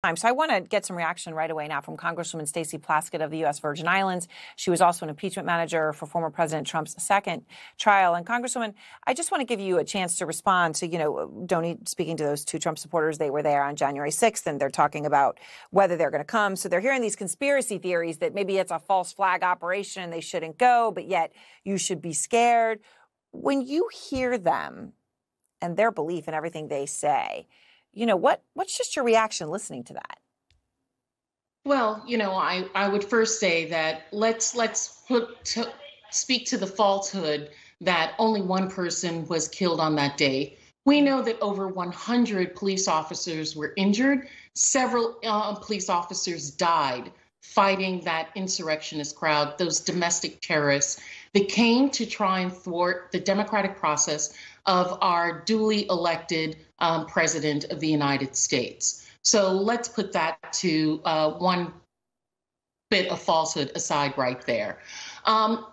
So I want to get some reaction right away now from Congresswoman Stacey Plaskett of the U.S. Virgin Islands. She was also an impeachment manager for former President Trump's second trial. And Congresswoman, I just want to give you a chance to respond to, Donnie speaking to those two Trump supporters. They were there on January 6th, and they're talking about whether they're going to come. So they're hearing these conspiracy theories that maybe it's a false flag operation and they shouldn't go, but yet you should be scared. When you hear them and their belief in everything they say, what's just your reaction listening to that? Well, I would first say that let's speak to the falsehood that only one person was killed on that day. We know that over 100 police officers were injured. Several police officers died fighting that insurrectionist crowd, those domestic terrorists that came to try and thwart the democratic process of our duly elected president of the United States. So let's put that to one bit of falsehood aside right there.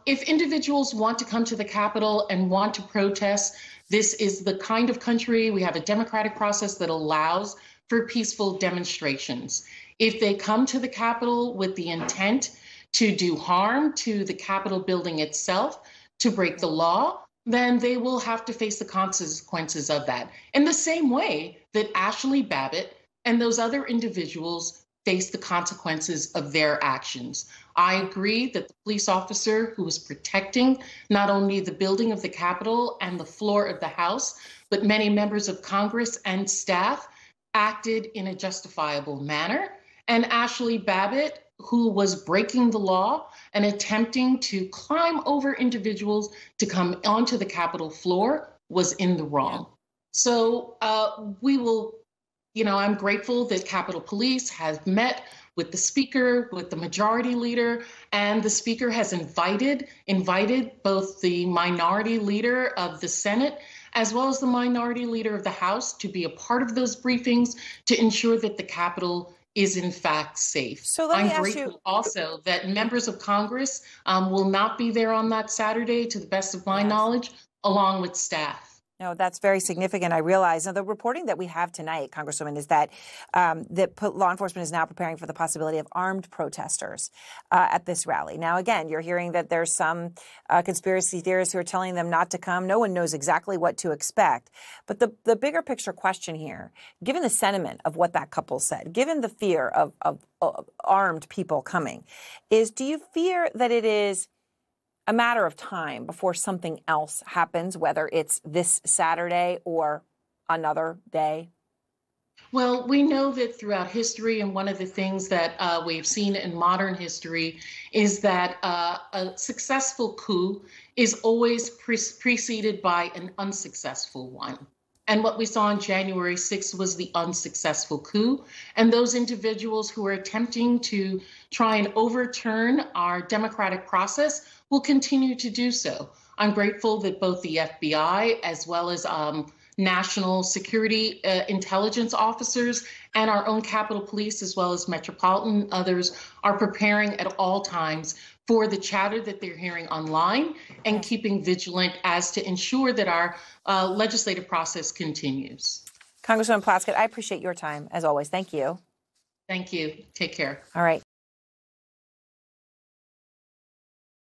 If individuals want to come to the Capitol and want to protest, this is the kind of country, we have a democratic process that allows for peaceful demonstrations. If they come to the Capitol with the intent to do harm to the Capitol building itself, to break the law, then they will have to face the consequences of that. In the same way that Ashley Babbitt and those other individuals face the consequences of their actions. I agree that the police officer who was protecting not only the building of the Capitol and the floor of the House, but many members of Congress and staff acted in a justifiable manner. And Ashley Babbitt, who was breaking the law and attempting to climb over individuals to come onto the Capitol floor, was in the wrong. So we will, I'm grateful that Capitol Police has met with the Speaker, with the Majority Leader, and the Speaker has invited both the Minority Leader of the Senate as well as the Minority Leader of the House to be a part of those briefings to ensure that the Capitol is in fact safe. So let me I'm ask grateful you also that members of Congress will not be there on that Saturday, to the best of my knowledge, along with staff. No, that's very significant, I realize. Now, the reporting that we have tonight, Congresswoman, is that law enforcement is now preparing for the possibility of armed protesters at this rally. Now, again, you're hearing that there's some conspiracy theorists who are telling them not to come. No one knows exactly what to expect. But the bigger picture question here, given the sentiment of what that couple said, given the fear of armed people coming, do you fear that it is a matter of time before something else happens, whether it's this Saturday or another day? Well, we know that throughout history, and one of the things that we've seen in modern history is that a successful coup is always preceded by an unsuccessful one. And what we saw on January 6th was the unsuccessful coup. And those individuals who are attempting to try and overturn our democratic process will continue to do so. I'm grateful that both the FBI as well as national security intelligence officers and our own Capitol Police, as well as Metropolitan, others, are preparing at all times for the chatter that they're hearing online and keeping vigilant as to ensure that our legislative process continues. Congresswoman Plaskett, I appreciate your time, as always. Thank you. Thank you. Take care. All right.